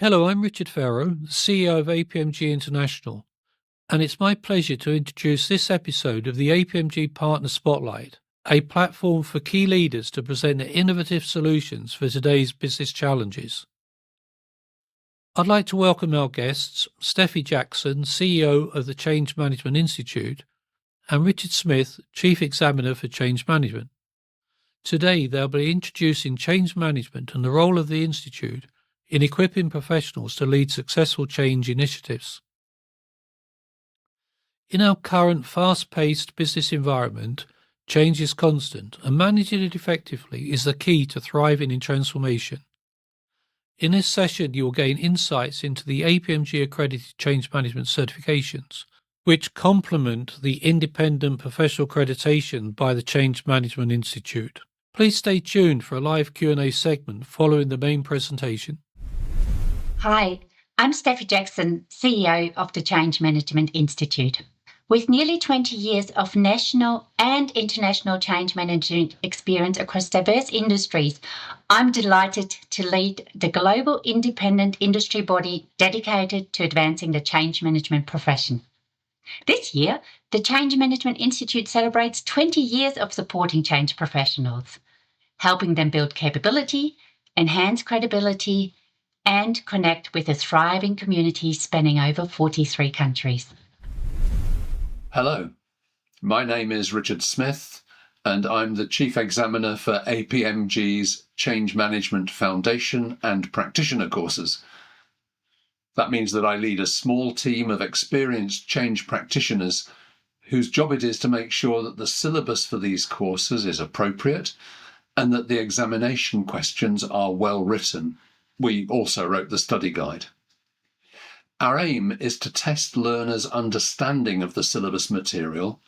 Hello, I'm Richard Farrow, the CEO of APMG International, and it's my pleasure to introduce this episode of the APMG Partner Spotlight, a platform for key leaders to present their innovative solutions for today's business challenges. I'd like to welcome our guests, Steffi Jackson, CEO of the Change Management Institute, and Richard Smith, Chief Examiner for Change Management. Today, they'll be introducing change management and the role of the Institute in equipping professionals to lead successful change initiatives. In our current fast-paced business environment, change is constant, and managing it effectively is the key to thriving in transformation. In this session, you will gain insights into the APMG accredited change management certifications, which complement the independent professional accreditation by the Change Management Institute. Please stay tuned for a live Q&A segment following the main presentation. Hi, I'm Steffi Jackson, CEO of the Change Management Institute. With nearly 20 years of national and international change management experience across diverse industries, I'm delighted to lead the global independent industry body dedicated to advancing the change management profession. This year, the Change Management Institute celebrates 20 years of supporting change professionals, helping them build capability, enhance credibility, and connect with a thriving community spanning over 43 countries. Hello, my name is Richard Smith, and I'm the Chief Examiner for APMG's Change Management Foundation and Practitioner courses. That means that I lead a small team of experienced change practitioners whose job it is to make sure that the syllabus for these courses is appropriate and that the examination questions are well written. We also wrote the study guide. Our aim is to test learners' understanding of the syllabus material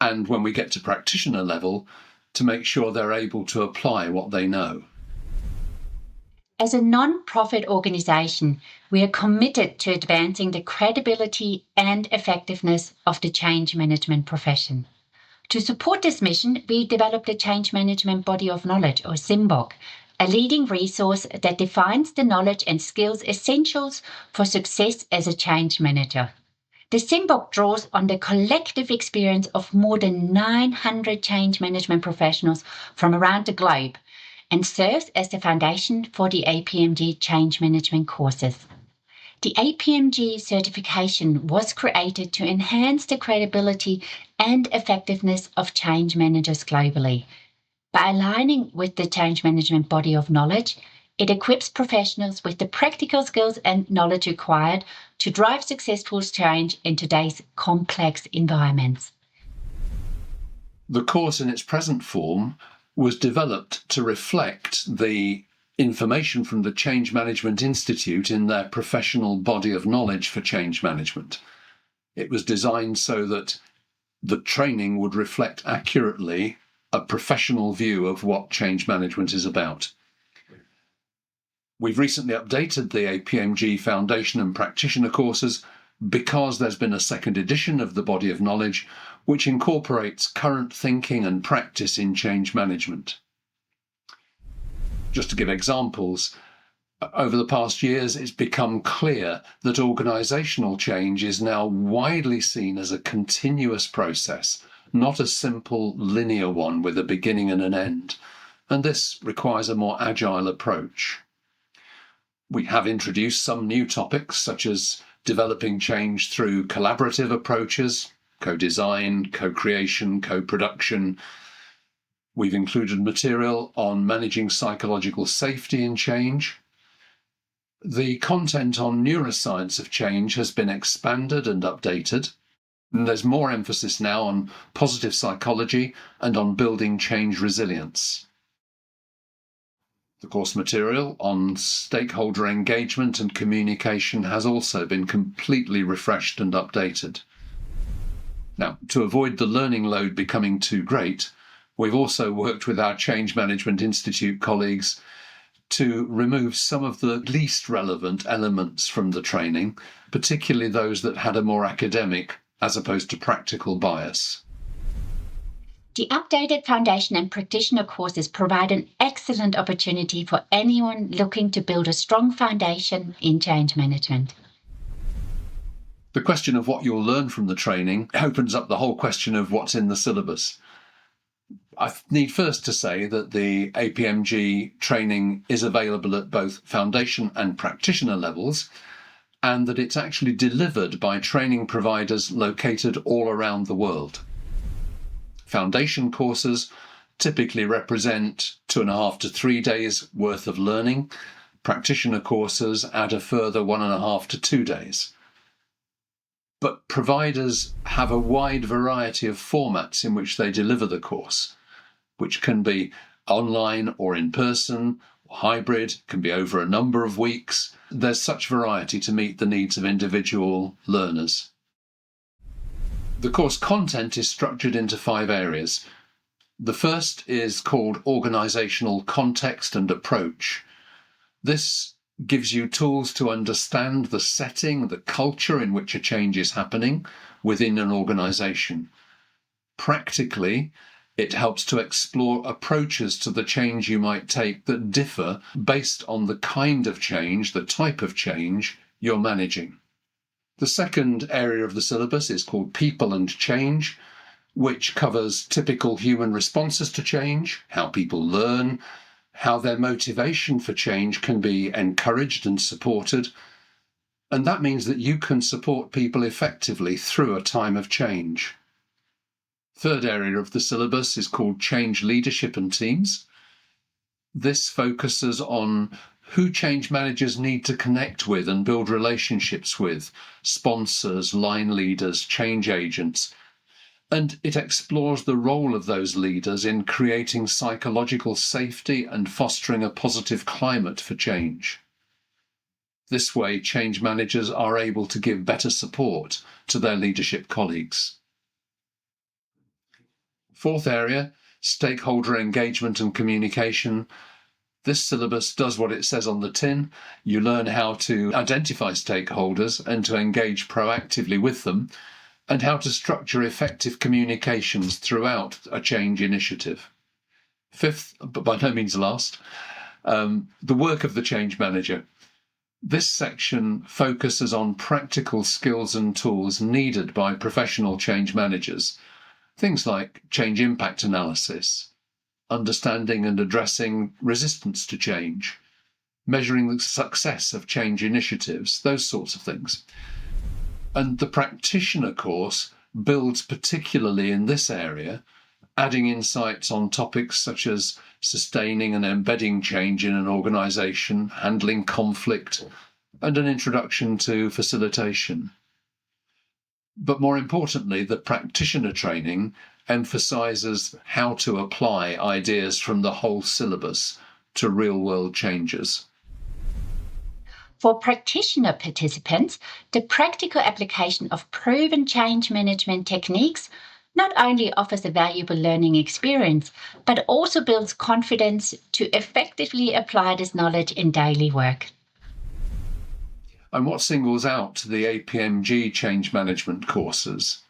and, when we get to practitioner level, to make sure they're able to apply what they know. As a non-profit organisation, we are committed to advancing the credibility and effectiveness of the change management profession. To support this mission, we developed a Change Management Body of Knowledge, or SIMBOK, a leading resource that defines the knowledge and skills essentials for success as a change manager. The SIMBOK draws on the collective experience of more than 900 change management professionals from around the globe and serves as the foundation for the APMG change management courses. The APMG certification was created to enhance the credibility and effectiveness of change managers globally. By aligning with the change management body of knowledge, it equips professionals with the practical skills and knowledge required to drive successful change in today's complex environments. The course in its present form was developed to reflect the information from the Change Management Institute in their professional body of knowledge for change management. It was designed so that the training would reflect accurately a professional view of what change management is about. We've recently updated the APMG Foundation and Practitioner courses because there's been a second edition of the body of knowledge which incorporates current thinking and practice in change management. Just to give examples, over the past years, it's become clear that organisational change is now widely seen as a continuous process, not a simple linear one with a beginning and an end, and this requires a more agile approach. We have introduced some new topics, such as developing change through collaborative approaches, co-design, co-creation, co-production. We've included material on managing psychological safety in change. The content on neuroscience of change has been expanded and updated. And there's more emphasis now on positive psychology and on building change resilience. The course material on stakeholder engagement and communication has also been completely refreshed and updated. Now, to avoid the learning load becoming too great, we've also worked with our Change Management Institute colleagues to remove some of the least relevant elements from the training, particularly those that had a more academic as opposed to practical bias. The updated Foundation and Practitioner courses provide an excellent opportunity for anyone looking to build a strong foundation in change management. The question of what you'll learn from the training opens up the whole question of what's in the syllabus. I need first to say that the APMG training is available at both Foundation and Practitioner levels, and that it's actually delivered by training providers located all around the world. Foundation courses typically represent 2.5 to 3 days worth of learning. Practitioner courses add a further 1.5 to 2 days. But providers have a wide variety of formats in which they deliver the course, which can be online or in person, or hybrid, can be over a number of weeks. There's such variety to meet the needs of individual learners. The course content is structured into 5 areas. The first is called Organizational Context and Approach. This gives you tools to understand the setting, the culture in which a change is happening within an organization. Practically, it helps to explore approaches to the change you might take that differ based on the kind of change, the type of change you're managing. The second area of the syllabus is called People and Change, which covers typical human responses to change, how people learn, how their motivation for change can be encouraged and supported. And that means that you can support people effectively through a time of change. Third area of the syllabus is called Change Leadership and Teams. This focuses on who change managers need to connect with and build relationships with, sponsors, line leaders, change agents. And it explores the role of those leaders in creating psychological safety and fostering a positive climate for change. This way, change managers are able to give better support to their leadership colleagues. Fourth area, stakeholder engagement and communication. This syllabus does what it says on the tin. You learn how to identify stakeholders and to engage proactively with them, and how to structure effective communications throughout a change initiative. Fifth, but by no means last, the work of the change manager. This section focuses on practical skills and tools needed by professional change managers. Things like change impact analysis, understanding and addressing resistance to change, measuring the success of change initiatives, those sorts of things. And the practitioner course builds particularly in this area, adding insights on topics such as sustaining and embedding change in an organization, handling conflict, and an introduction to facilitation. But more importantly, the practitioner training emphasizes how to apply ideas from the whole syllabus to real-world changes. For practitioner participants, the practical application of proven change management techniques not only offers a valuable learning experience, but also builds confidence to effectively apply this knowledge in daily work. And what singles out the APMG change management courses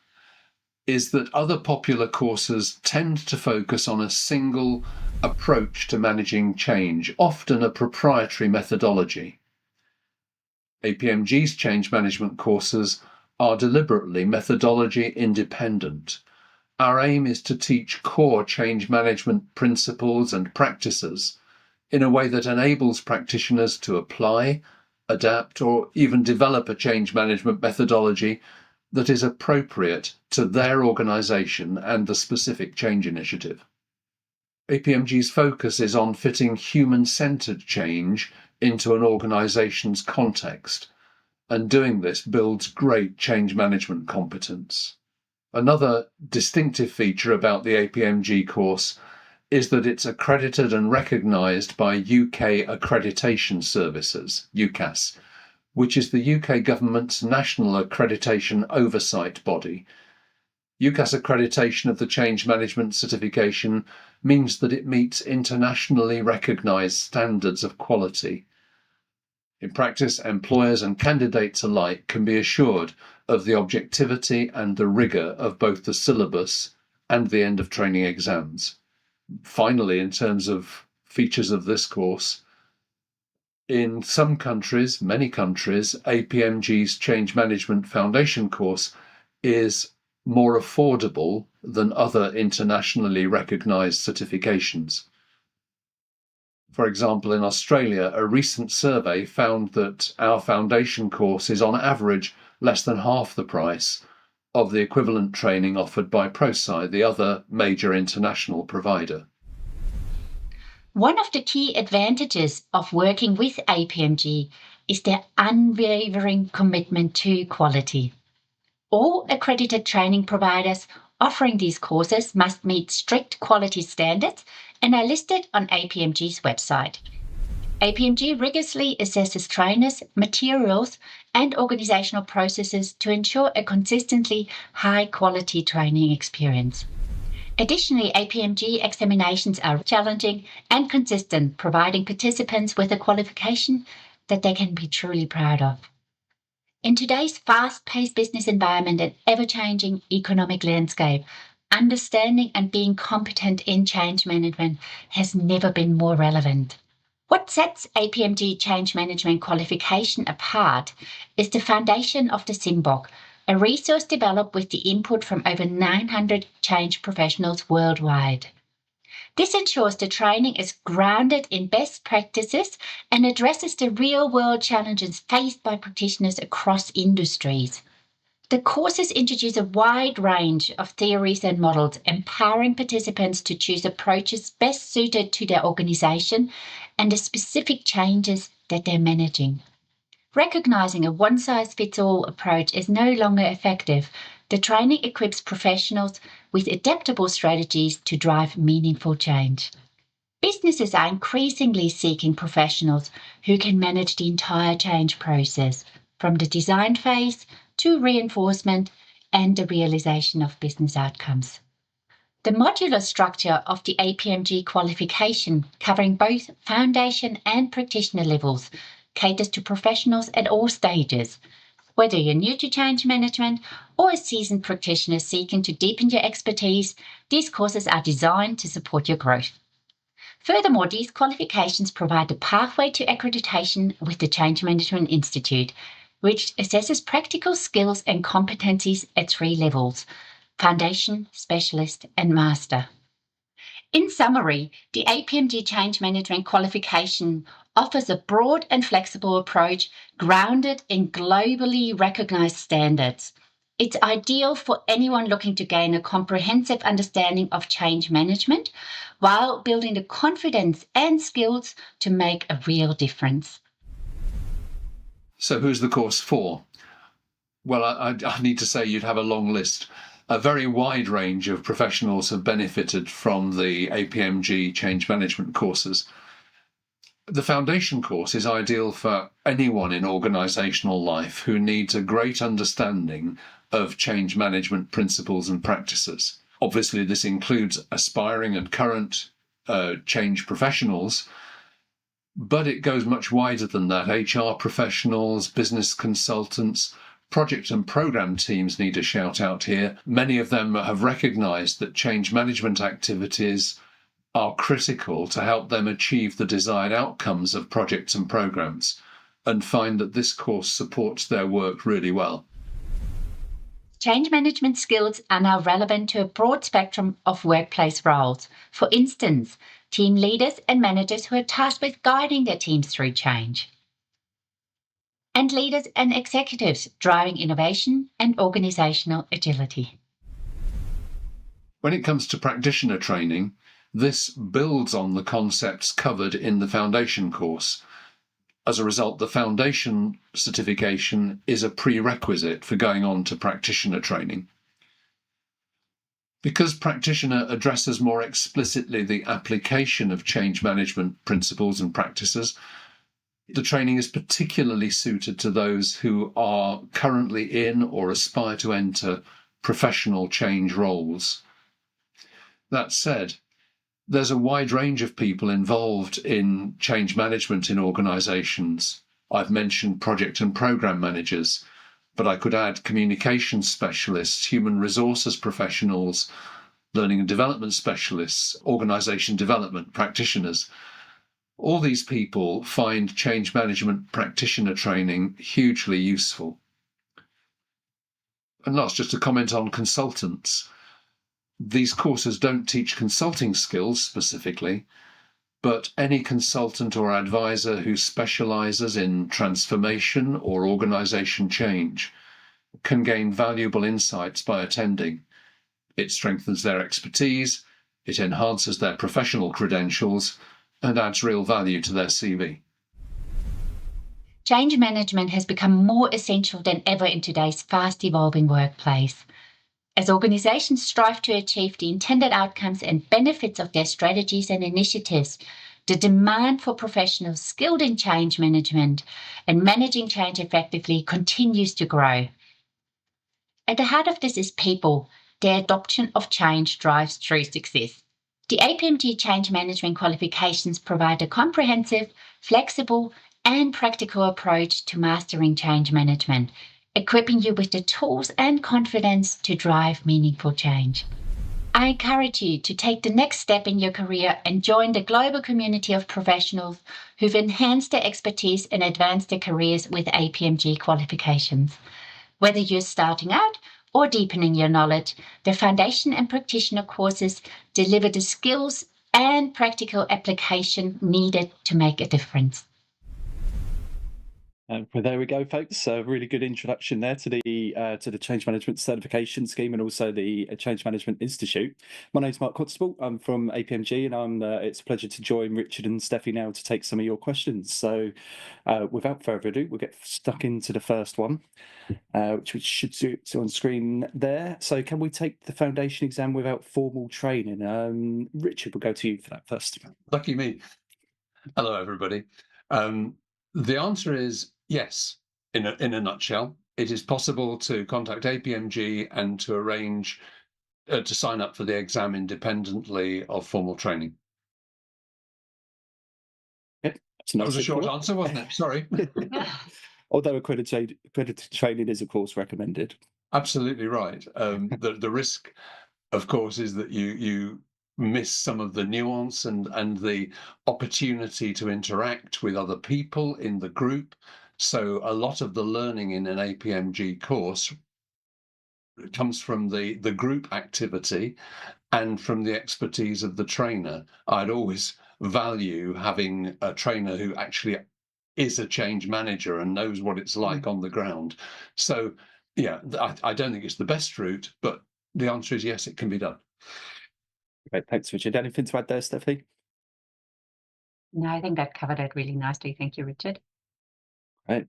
is that other popular courses tend to focus on a single approach to managing change, often a proprietary methodology. APMG's change management courses are deliberately methodology independent. Our aim is to teach core change management principles and practices in a way that enables practitioners to apply, adapt, or even develop a change management methodology that is appropriate to their organization and the specific change initiative. APMG's focus is on fitting human-centered change into an organization's context, and doing this builds great change management competence. Another distinctive feature about the APMG course is that it's accredited and recognised by UK Accreditation Services, UCAS, which is the UK government's national accreditation oversight body. UCAS accreditation of the change management certification means that it meets internationally recognised standards of quality. In practice, employers and candidates alike can be assured of the objectivity and the rigour of both the syllabus and the end of training exams. Finally, in terms of features of this course, in some countries, many countries, APMG's Change Management Foundation course is more affordable than other internationally recognized certifications. For example, in Australia, a recent survey found that our foundation course is on average less than half the price of the equivalent training offered by ProSci, the other major international provider. One of the key advantages of working with APMG is their unwavering commitment to quality. All accredited training providers offering these courses must meet strict quality standards and are listed on APMG's website. APMG rigorously assesses trainers, materials, and organizational processes to ensure a consistently high-quality training experience. Additionally, APMG examinations are challenging and consistent, providing participants with a qualification that they can be truly proud of. In today's fast-paced business environment and ever-changing economic landscape, understanding and being competent in change management has never been more relevant. What sets APMG Change Management qualification apart is the foundation of the SIMBOK, a resource developed with the input from over 900 change professionals worldwide. This ensures the training is grounded in best practices and addresses the real-world challenges faced by practitioners across industries. The courses introduce a wide range of theories and models, empowering participants to choose approaches best suited to their organization and the specific changes that they're managing. Recognizing a one-size-fits-all approach is no longer effective, the training equips professionals with adaptable strategies to drive meaningful change. Businesses are increasingly seeking professionals who can manage the entire change process, from the design phase to reinforcement and the realization of business outcomes. The modular structure of the APMG qualification, covering both foundation and practitioner levels, caters to professionals at all stages. Whether you're new to change management or a seasoned practitioner seeking to deepen your expertise, these courses are designed to support your growth. Furthermore, these qualifications provide a pathway to accreditation with the Change Management Institute, which assesses practical skills and competencies at 3 levels: Foundation, Specialist, and Master. In summary, the APMG Change Management qualification offers a broad and flexible approach grounded in globally recognized standards. It's ideal for anyone looking to gain a comprehensive understanding of change management while building the confidence and skills to make a real difference. So who's the course for? Well, I need to say you'd have a long list. A very wide range of professionals have benefited from the APMG change management courses. The foundation course is ideal for anyone in organizational life who needs a great understanding of change management principles and practices. Obviously, this includes aspiring and current change professionals, but it goes much wider than that. HR professionals, business consultants, project and program teams need a shout out here. Many of them have recognized that change management activities are critical to help them achieve the desired outcomes of projects and programs, and find that this course supports their work really well. Change management skills are now relevant to a broad spectrum of workplace roles. For instance, team leaders and managers who are tasked with guiding their teams through change, and leaders and executives driving innovation and organizational agility. When it comes to practitioner training, this builds on the concepts covered in the foundation course. As a result, the foundation certification is a prerequisite for going on to practitioner training. Because practitioner addresses more explicitly the application of change management principles and practices, the training is particularly suited to those who are currently in or aspire to enter professional change roles. That said, there's a wide range of people involved in change management in organizations. I've mentioned project and program managers, but I could add communications specialists, human resources professionals, learning and development specialists, organization development practitioners. All these people find change management practitioner training hugely useful. And last, just to comment on consultants. These courses don't teach consulting skills specifically, but any consultant or advisor who specializes in transformation or organization change can gain valuable insights by attending. It strengthens their expertise, it enhances their professional credentials, and adds real value to their CV. Change management has become more essential than ever in today's fast-evolving workplace. As organizations strive to achieve the intended outcomes and benefits of their strategies and initiatives, the demand for professionals skilled in change management and managing change effectively continues to grow. At the heart of this is people. Their adoption of change drives true success. The APMG Change Management qualifications provide a comprehensive, flexible, and practical approach to mastering change management, equipping you with the tools and confidence to drive meaningful change. I encourage you to take the next step in your career and join the global community of professionals who've enhanced their expertise and advanced their careers with APMG qualifications. Whether you're starting out or deepening your knowledge, the Foundation and Practitioner courses deliver the skills and practical application needed to make a difference. Well, there we go, folks. A really good introduction there to the Change Management Certification Scheme and also the Change Management Institute. My name's Mark Constable. I'm from APMG, and it's a pleasure to join Richard and Steffi now to take some of your questions. So, without further ado, we'll get stuck into the first one, which we should see on screen there. So, can we take the foundation exam without formal training? Richard, we'll go to you for that first. Lucky me. Hello, everybody. The answer is yes, in a nutshell. It is possible to contact APMG and to arrange to sign up for the exam independently of formal training. Yep, that was a short answer, wasn't it? Sorry. Although accredited training is, of course, recommended. Absolutely right. The risk, of course, is that you miss some of the nuance and the opportunity to interact with other people in the group. So a lot of the learning in an APMG course comes from the group activity and from the expertise of the trainer. I'd always value having a trainer who actually is a change manager and knows what it's like on the ground. So yeah, I don't think it's the best route, but the answer is yes, it can be done. Great, thanks, Richard. Anything to add there, Steffi? No, I think that covered it really nicely. Thank you, Richard. Right,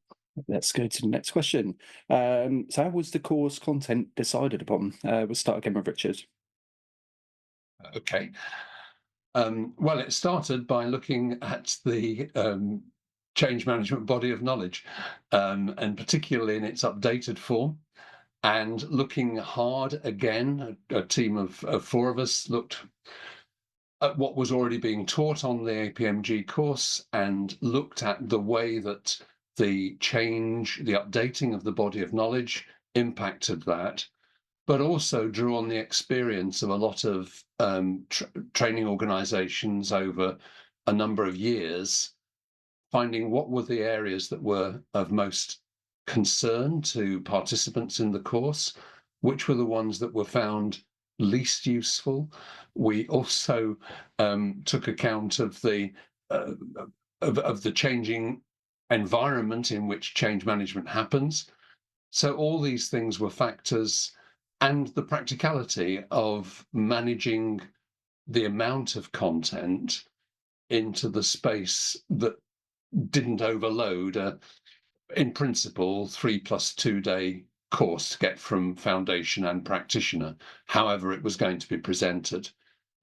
let's go to the next question. So how was the course content decided upon? We'll start again with Richard. Okay. Well, it started by looking at the change management body of knowledge, and particularly in its updated form, and looking hard again. A team of 4 of us looked at what was already being taught on the APMG course and looked at the way that the change, the updating of the body of knowledge impacted that, but also drew on the experience of a lot of training organizations over a number of years, finding what were the areas that were of most concern to participants in the course, which were the ones that were found least useful. We also took account of the changing environment in which change management happens. So all these things were factors, and the practicality of managing the amount of content into the space that didn't overload in principle 3+2 day course to get from foundation and practitioner, however it was going to be presented.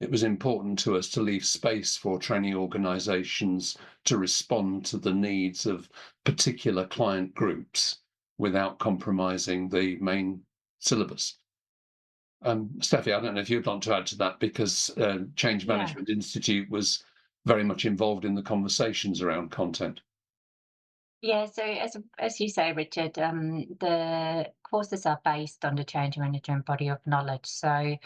It was important to us to leave space for training organizations to respond to the needs of particular client groups without compromising the main syllabus. Steffi, I don't know if you'd want to add to that, because Change Management Institute was very much involved in the conversations around content. Yeah, so as you say, Richard, the courses are based on the change management body of knowledge. So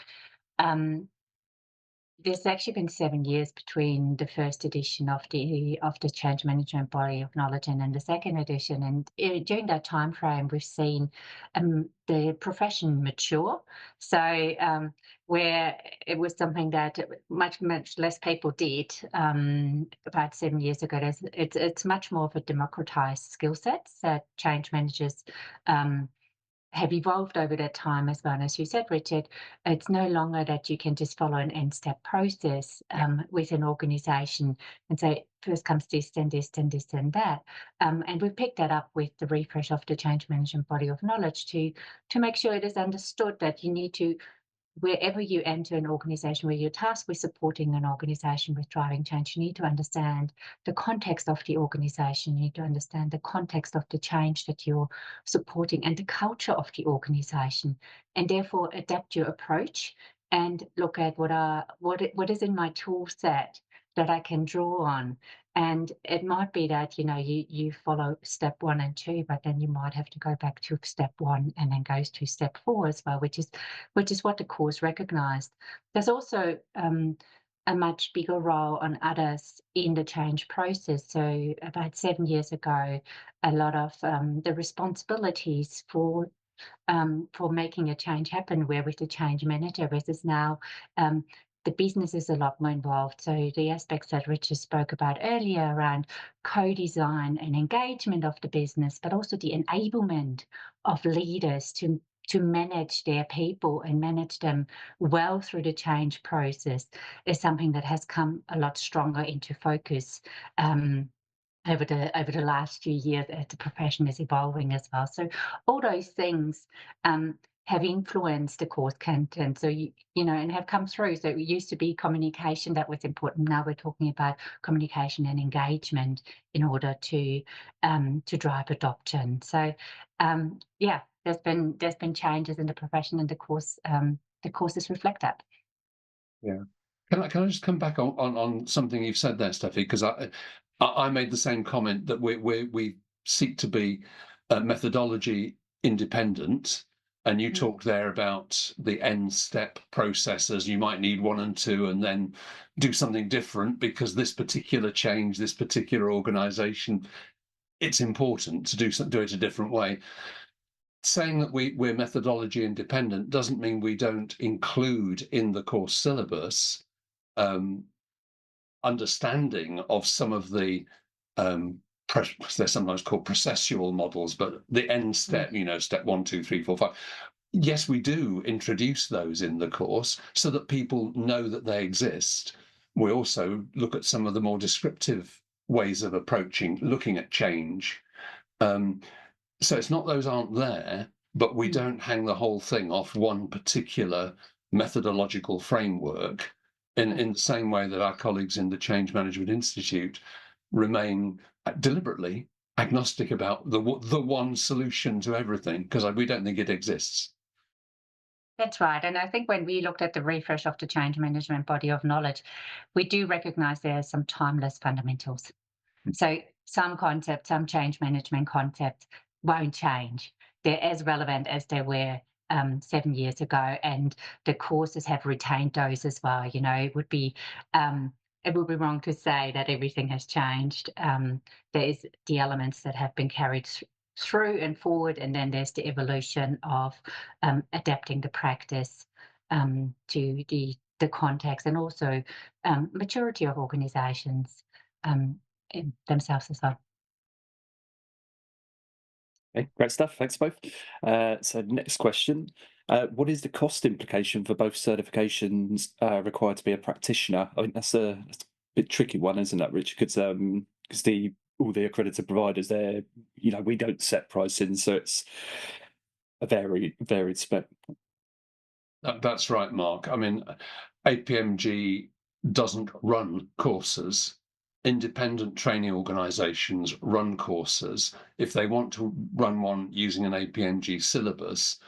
There's actually been 7 years between the first edition of the change management body of knowledge and then the second edition, and during that time frame, we've seen the profession mature. So where it was something that much less people did about 7 years ago, it's much more of a democratized skill set that change managers have evolved over that time as well. And as you said, Richard, it's no longer that you can just follow an end-step process with an organization and say, first comes this, then this, then this, then that. And we've picked that up with the refresh of the change management body of knowledge to make sure it is understood that you need to, wherever you enter an organization where you're tasked with supporting an organization with driving change, you need to understand the context of the organization. You need to understand the context of the change that you're supporting and the culture of the organization, and therefore adapt your approach and look at what is in my tool set that I can draw on. And it might be that, you follow step 1 and 2, but then you might have to go back to step 1 and then goes to step 4 as well, which is what the course recognized. There's also a much bigger role on others in the change process. So about 7 years ago, a lot of the responsibilities for making a change happen were with the change manager, versus now the business is a lot more involved. So the aspects that Richard spoke about earlier around co-design and engagement of the business, but also the enablement of leaders to manage their people and manage them well through the change process is something that has come a lot stronger into focus over the last few years as the profession is evolving as well. So all those things have influenced the course content. So and have come through. So it used to be communication that was important. Now we're talking about communication and engagement in order to drive adoption. So there's been changes in the profession, and the courses reflect that. Yeah. Can I just come back on something you've said there, Steffi? Because I made the same comment that we seek to be methodology independent, and you talked there about the end step processes. You might need 1 and 2, and then do something different because this particular change, this particular organisation, it's important to do it a different way. Saying that we're methodology independent doesn't mean we don't include in the course syllabus understanding of some of the they're sometimes called processual models, but the end step, step 1, 2, 3, 4, 5. Yes, we do introduce those in the course so that people know that they exist. We also look at some of the more descriptive ways of looking at change. So it's not those aren't there, but we don't hang the whole thing off one particular methodological framework in the same way that our colleagues in the Change Management Institute remain deliberately agnostic about the one solution to everything, because we don't think it exists. That's right. And I think when we looked at the refresh of the change management body of knowledge, we do recognize there are some timeless fundamentals. So some concepts, some change management concepts won't change. They're as relevant as they were 7 years ago, and the courses have retained those as well. It would be wrong to say that everything has changed. There's the elements that have been carried through and forward, and then there's the evolution of adapting the practice to the context, and also maturity of organizations themselves as well. Okay, great stuff. Thanks both. So next question. What is the cost implication for both certifications required to be a practitioner? I think that's a bit tricky one, isn't it, Richard? Because all the accredited providers there, we don't set pricing, so it's a varied spec. That's right, Mark. I mean, APMG doesn't run courses. Independent training organisations run courses. If they want to run one using an APMG syllabus,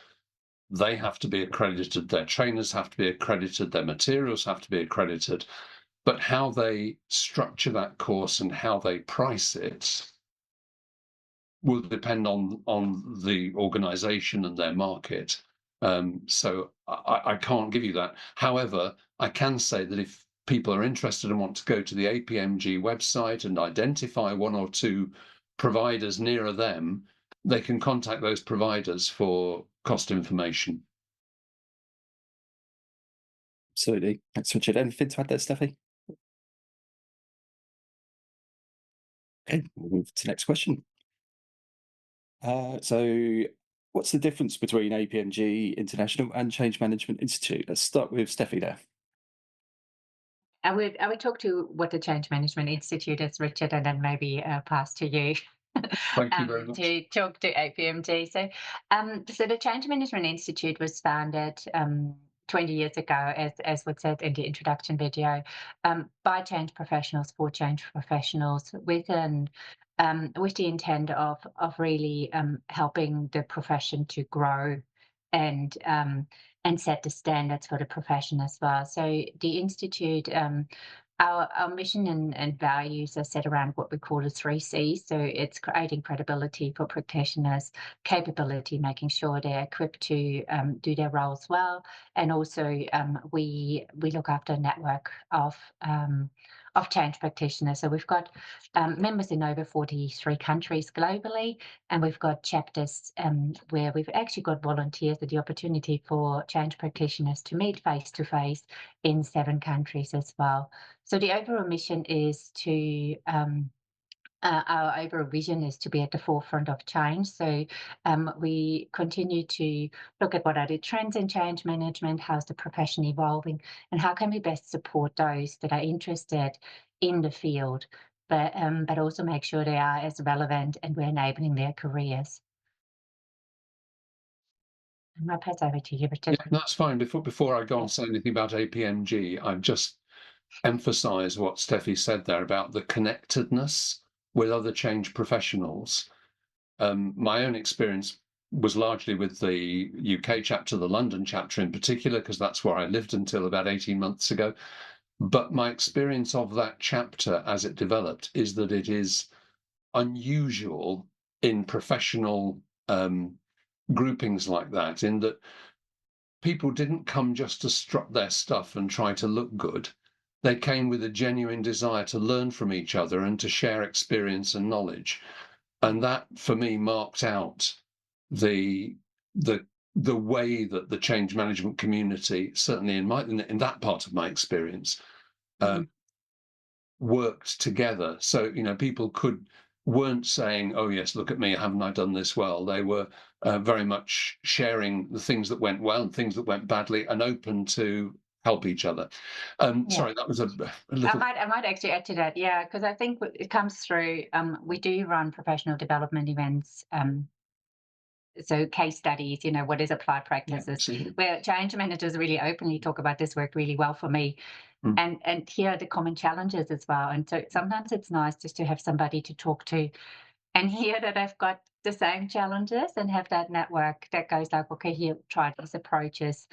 they have to be accredited, their trainers have to be accredited, their materials have to be accredited. But how they structure that course and how they price it will depend on the organisation and their market. So I can't give you that. However, I can say that if people are interested and want to go to the APMG website and identify one or two providers nearer them, they can contact those providers for cost information. Absolutely. Thanks, Richard. Anything to add there, Steffi? Okay, we'll move to the next question. So what's the difference between APMG International and Change Management Institute? Let's start with Steffi there. I would talk to what the Change Management Institute is, Richard, and then maybe pass to you. Thank you very much. To talk to APMG. So the Change Management Institute was founded 20 years ago, as was said in the introduction video, by change professionals for change professionals, with the intent of really helping the profession to grow and set the standards for the profession as well. So the institute, our mission and values are set around what we call the 3 C's. So it's creating credibility for practitioners, capability, making sure they're equipped to do their roles well, and also we look after a network of change practitioners. So we've got members in over 43 countries globally, and we've got chapters where we've actually got volunteers with the opportunity for change practitioners to meet face to face in 7 countries as well. So the overall mission is to our overall vision is to be at the forefront of change. So we continue to look at what are the trends in change management, how's the profession evolving, and how can we best support those that are interested in the field, but also make sure they are as relevant and we're enabling their careers. I might pass over to you, Richard. Yeah, that's fine. Before I go on to say anything about APMG, I've just emphasize what Steffi said there about the connectedness with other change professionals. My own experience was largely with the UK chapter, the London chapter in particular, because that's where I lived until about 18 months ago. But my experience of that chapter as it developed is that it is unusual in professional groupings like that, in that people didn't come just to strut their stuff and try to look good. They came with a genuine desire to learn from each other and to share experience and knowledge. And that, for me, marked out the way that the change management community, certainly in that part of my experience, worked together. So, people weren't saying, "Oh yes, look at me, haven't I done this well?" They were very much sharing the things that went well and things that went badly, and open to help each other. Sorry, that was a little. I might actually add to that, yeah, because I think it comes through. We do run professional development events. So case studies, what is applied practices, where change managers really openly talk about this worked really well for me, and here are the common challenges as well. And so sometimes it's nice just to have somebody to talk to and hear that I've got the same challenges and have that network that goes like, okay, here, try these approaches.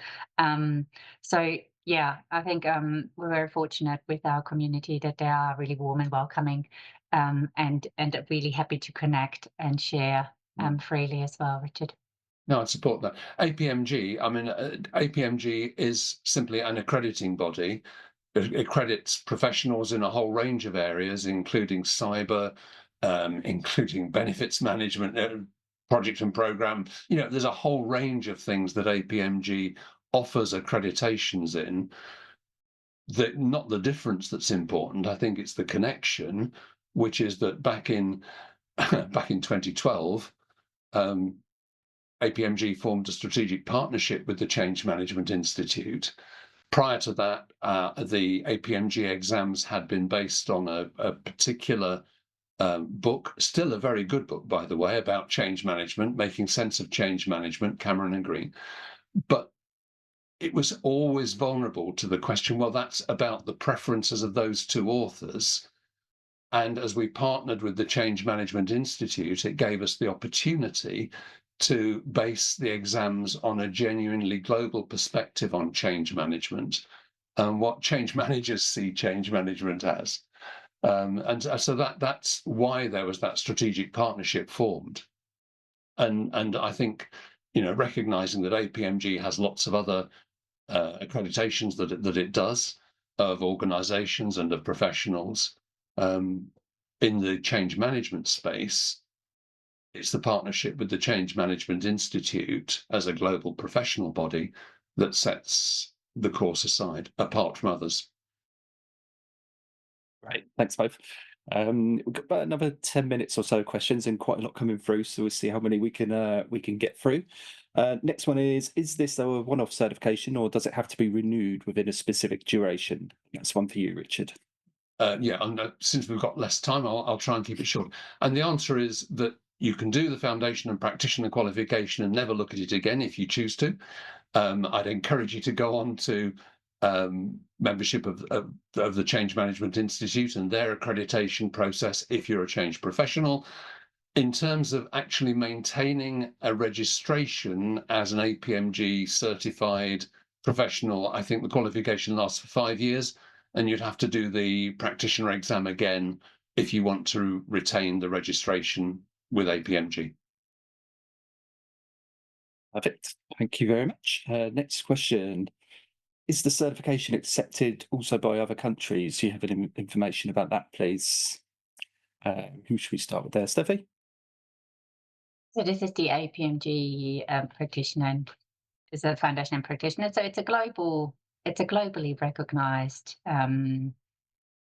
So yeah, I think we're very fortunate with our community that they are really warm and welcoming, and really happy to connect and share freely as well, Richard. No, I support that. APMG, APMG is simply an accrediting body. It accredits professionals in a whole range of areas, including cyber, including benefits management, project and program. There's a whole range of things that APMG offers accreditations in. Not the difference that's important. I think it's the connection, which is that back in 2012, APMG formed a strategic partnership with the Change Management Institute. Prior to that, the APMG exams had been based on a particular book, still a very good book, by the way, about change management, making sense of change management, Cameron and Green. But it was always vulnerable to the question, well, that's about the preferences of those two authors. And as we partnered with the Change Management Institute, it gave us the opportunity to base the exams on a genuinely global perspective on change management and what change managers see change management as. And so that's why there was that strategic partnership formed. And I think recognizing that APMG has lots of other accreditations that it does of organizations and of professionals in the change management space. It's the partnership with the Change Management Institute as a global professional body that sets the course aside, apart from others. Right, thanks both. We've got about another 10 minutes or so questions and quite a lot coming through, so we'll see how many we can get through. Next one is this a one-off certification or does it have to be renewed within a specific duration? That's one for you, Richard. And since we've got less time, I'll try and keep it short. And the answer is that you can do the foundation and practitioner qualification and never look at it again if you choose to. I'd encourage you to go on to membership of the Change Management Institute and their accreditation process if you're a change professional. In terms of actually maintaining a registration as an APMG certified professional, I think the qualification lasts for 5 years, and you'd have to do the practitioner exam again if you want to retain the registration with APMG. Perfect. Thank you very much. Next question. Is the certification accepted also by other countries? Do you have any information about that, please? Who should we start with there? Steffi? So this is the APMG practitioner, is a foundation and practitioner. So it's a globally recognised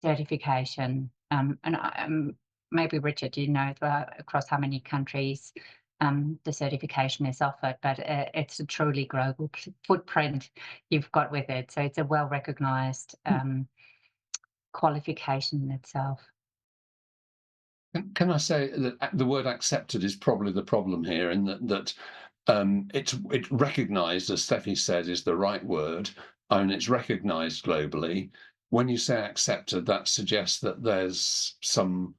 certification. And maybe Richard, you know as well across how many countries the certification is offered, but it's a truly global footprint you've got with it. So it's a well recognised qualification in itself. Can I say that the word accepted is probably the problem here, in that it's recognised, as Steffi said, is the right word, and it's recognised globally. When you say accepted, that suggests that there's some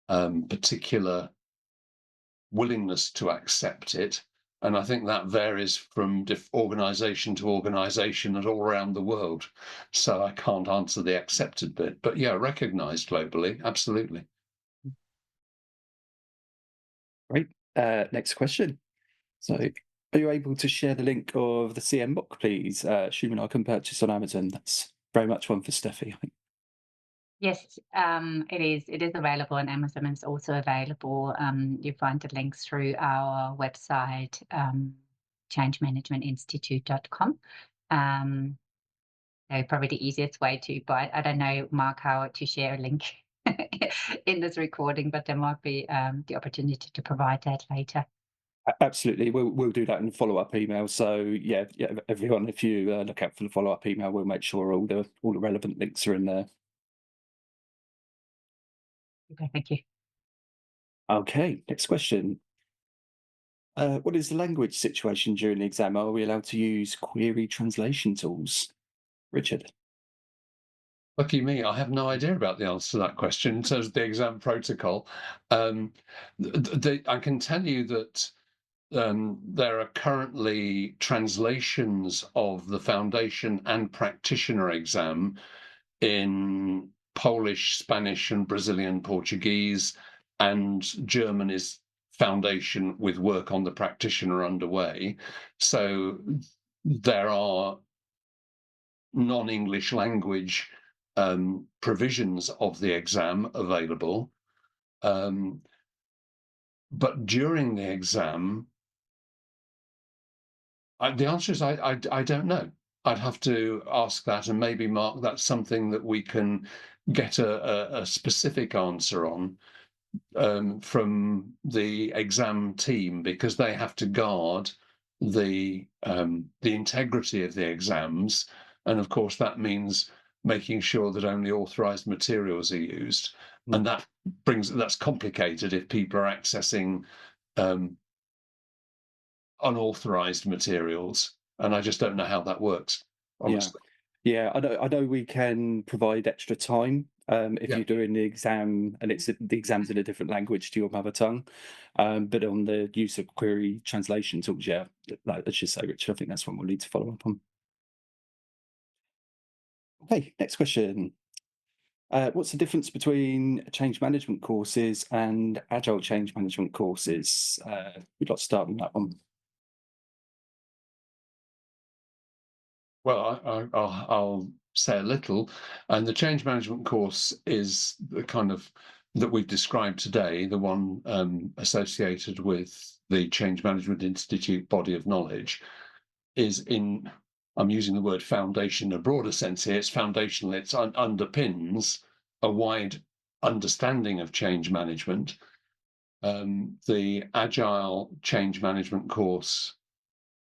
particular willingness to accept it, and I think that varies from organisation to organisation and all around the world. So I can't answer the accepted bit, but yeah, recognised globally, absolutely. Great. Next question. So, are you able to share the link of the CM book, please? Assuming I can purchase on Amazon. That's very much one for Steffi, I think. Yes, it is. It is available on Amazon. It's also available. You find the links through our website, changemanagementinstitute.com. Probably the easiest way to buy it. I don't know, Mark, how to share a link in this recording, but there might be the opportunity to provide that later. Absolutely, we'll do that in the follow-up email. So yeah, everyone, if you look out for the follow-up email, we'll make sure all the relevant links are in there. Okay, thank you. Okay, next question. What is the language situation during the exam? Are we allowed to use query translation tools? Richard? Lucky me, I have no idea about the answer to that question in terms of the exam protocol. I can tell you that there are currently translations of the foundation and practitioner exam in Polish, Spanish, and Brazilian Portuguese, and German is foundation with work on the practitioner underway. So there are non-English language provisions of the exam available. But during the exam, the answer is I don't know. I'd have to ask that, and maybe, Mark, that's something that we can get a specific answer on from the exam team, because they have to guard the integrity of the exams, and of course that means making sure that only authorized materials are used, and that's complicated if people are accessing unauthorized materials, and I just don't know how that works, honestly. Yeah, I know we can provide extra time if you're doing the exam and the exam's in a different language to your mother tongue. But on the use of query translation tools, like let's just say, Richard, I think that's one we'll need to follow up on. Okay, next question. What's the difference between change management courses and agile change management courses? We'd like to start on that one. Well, I'll say a little, and the change management course is the kind of that we've described today, the one associated with the Change Management Institute body of knowledge, is in. I'm using the word foundation in a broader sense here. It's foundational. It underpins a wide understanding of change management. The Agile Change Management course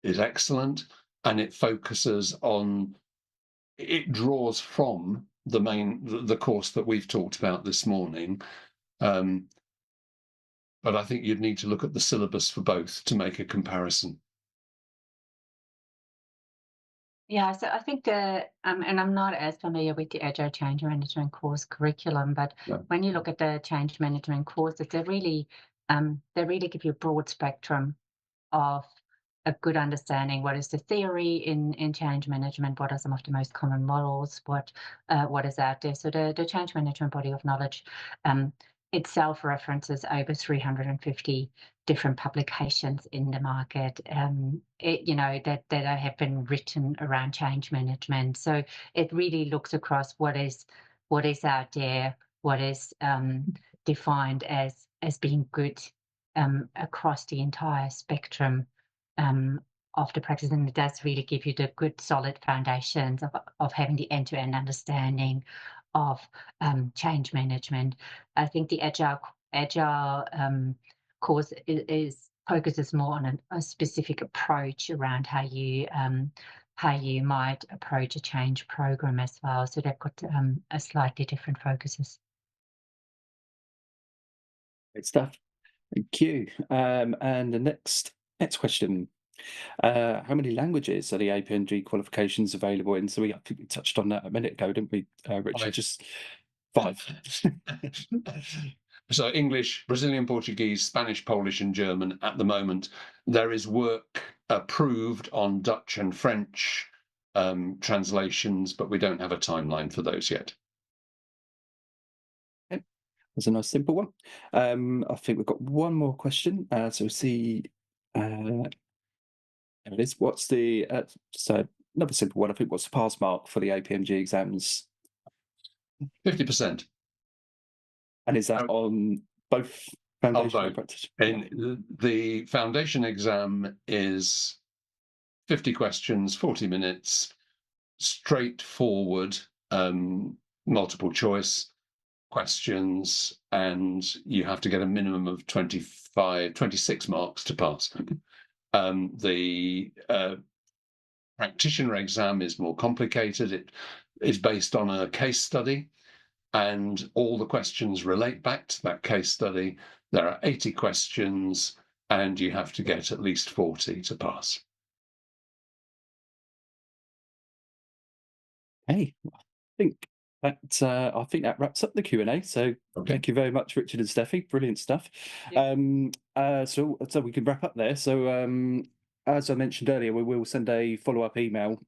is excellent, and it focuses on. It draws from the course that we've talked about this morning, but I think you'd need to look at the syllabus for both to make a comparison. Yeah, so I think and I'm not as familiar with the Agile Change Management course curriculum, but No. when you look at the change management courses, they really give you a broad spectrum of a good understanding. What is the theory in change management? What are some of the most common models? What is out there? So the change management body of knowledge itself references over 350 different publications in the market, that have been written around change management. So it really looks across what is out there, what is defined as being good across the entire spectrum of the practice, and it does really give you the good solid foundations of having the end-to-end understanding of change management. I think the agile course focuses more on a specific approach around how you might approach a change program as well. So they've got a slightly different focuses. Great stuff. Thank you. And the next question. How many languages are the APMG qualifications available in? So I think we touched on that a minute ago, didn't we, Richard? 5. Just 5. So English, Brazilian Portuguese, Spanish, Polish, and German at the moment. There is work approved on Dutch and French translations, but we don't have a timeline for those yet. Okay. That's a nice simple one. I think we've got one more question. So we'll see. There it is. What's the so another simple one? I think what's the pass mark for the APMG exams? 50%. And is that on both foundation both. and practitioner? And the foundation exam is 50 questions, 40 minutes, straightforward, multiple choice questions, and you have to get a minimum of 26 marks to pass. The practitioner exam is more complicated. It is based on a case study, and all the questions relate back to that case study. There are 80 questions, and you have to get at least 40 to pass. Hey, I think that wraps up the Q&A. So Okay. thank you very much, Richard and Steffi. Brilliant stuff. So we can wrap up there. So as I mentioned earlier, we will send a follow-up email.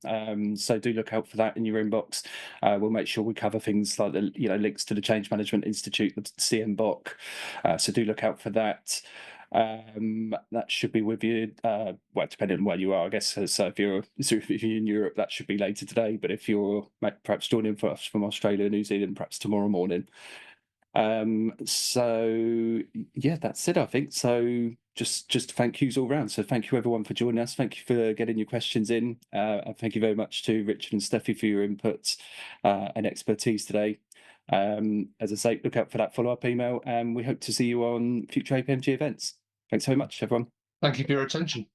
So do look out for that in your inbox. We'll make sure we cover things like the links to the Change Management Institute, the CMBOK. So do look out for that. That should be with you, well, depending on where you are, I guess. So if you're in Europe, that should be later today. But if you're perhaps joining for us from Australia, New Zealand, perhaps tomorrow morning. So yeah, that's it, I think. So just thank yous all round. So thank you everyone for joining us. Thank you for getting your questions in. And thank you very much to Richard and Steffi for your inputs and expertise today. As I say, look out for that follow-up email, and we hope to see you on future APMG events. Thanks so much, everyone. Thank you for your attention.